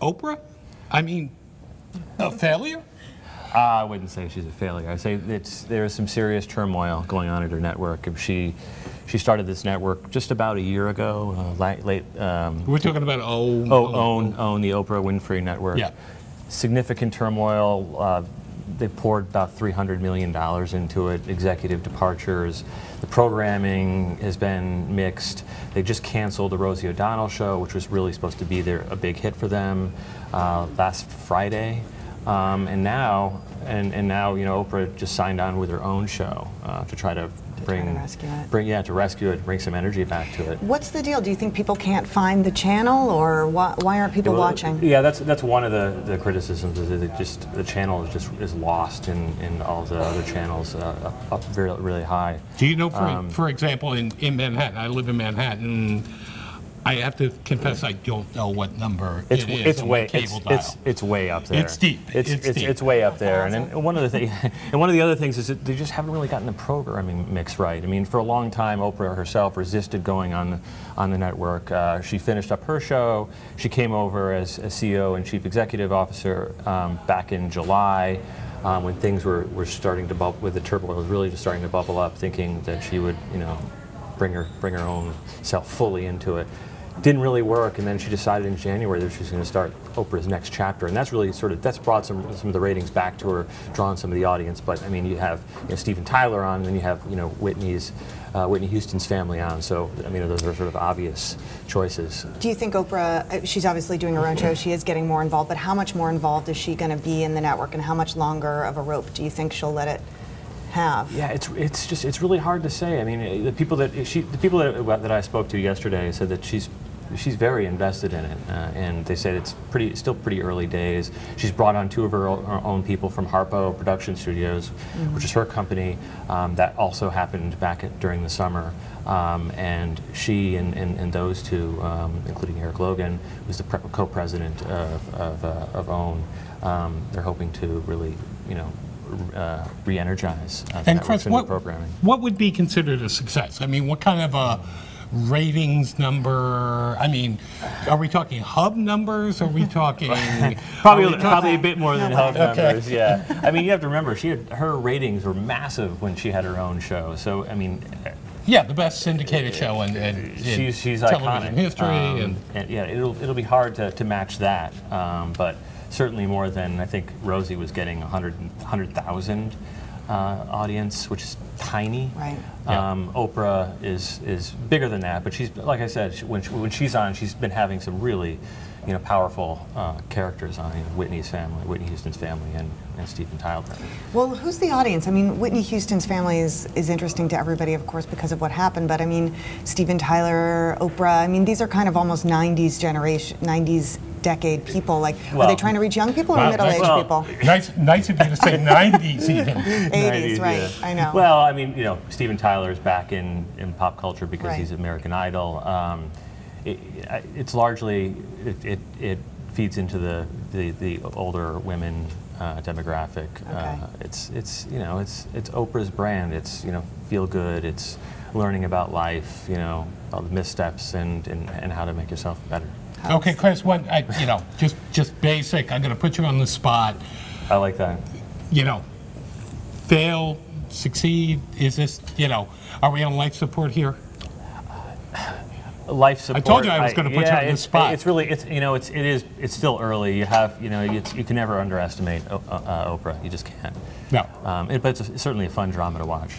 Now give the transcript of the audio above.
Oprah? I mean, a failure? I wouldn't say she's a failure. I say there is some serious turmoil going on at her network. She started this network just about a year ago. We're talking about OWN, the Oprah Winfrey network. Yeah. Significant turmoil. They poured about $300 million into it. Executive departures. The programming has been mixed. They just canceled the Rosie O'Donnell show, which was really supposed to be a big hit for them last Friday. And now, Oprah just signed on with her own show to try to rescue it, bring some energy back to it. What's the deal? Do you think people can't find the channel, or why aren't people watching? Yeah, that's one of the criticisms, is that the channel is lost in all the other channels up really high. Do you know, for example, in Manhattan, I live in Manhattan. I have to confess, I don't know what number it is. It's way up there. It's deep. It's way up there. And one of the other things is that they just haven't really gotten the programming mix right. I mean, for a long time, Oprah herself resisted going on the network. She finished up her show. She came over as CEO and Chief Executive Officer back in July. When things were starting to bubble, with the turmoil was really just starting to bubble up, thinking that she would, bring her own self fully into it. Didn't really work, and then she decided in January that she was going to start Oprah's next chapter, and that's really that's brought some of the ratings back to her, drawn some of the audience. But I mean, you have Steven Tyler on, and then you have Whitney Houston's family on. So I mean, those are sort of obvious choices. Do you think Oprah? She's obviously doing her own show. She is getting more involved, but how much more involved is she going to be in the network, and how much longer of a rope do you think she'll let it have? Yeah, it's really hard to say. I mean, the people that I spoke to yesterday said that she's very invested in it, and they said it's still pretty early days. She's brought on two of her own people from Harpo Production Studios, which is her company. That also happened during the summer, and she and those two, including Eric Logan, who's the co-president of OWN. They're hoping to really, re-energize and Chris, programming. What would be considered a success? I mean, what kind of a ratings number? I mean, are we talking hub numbers? Are we talking probably a bit more than hub numbers? Yeah. I mean, you have to remember, her ratings were massive when she had her own show. So I mean. Yeah, the best syndicated show in she's television iconic. History, and yeah, it'll be hard to match that, but certainly more than I think Rosie was getting 100,000 audience, which is tiny. Right. Oprah is bigger than that, but she's, like I said, when she's on, she's been having some really powerful characters on, Whitney's family, Whitney Houston's family, and Steven Tyler. Well, who's the audience? I mean, Whitney Houston's family is interesting to everybody, of course, because of what happened, but I mean, Steven Tyler, Oprah, I mean, these are kind of almost 90s generation, 90s decade people. Like, are they trying to reach young people or middle-aged people? Nice of you to say 90s even. 80s, right, yeah. I know. Well, I mean, Steven Tyler's back in pop culture because he's American Idol. It's largely, it feeds into the older women demographic. Okay. It's Oprah's brand. It's feel good. It's learning about life. All the missteps and how to make yourself better. Okay, Chris. Just basic. I'm going to put you on the spot. I like that. Fail, succeed. Is this? Are we on life support here? Life support. I told you I was going to put you on the spot. It's still early. You can never underestimate Oprah. You just can't. No. But it's certainly a fun drama to watch.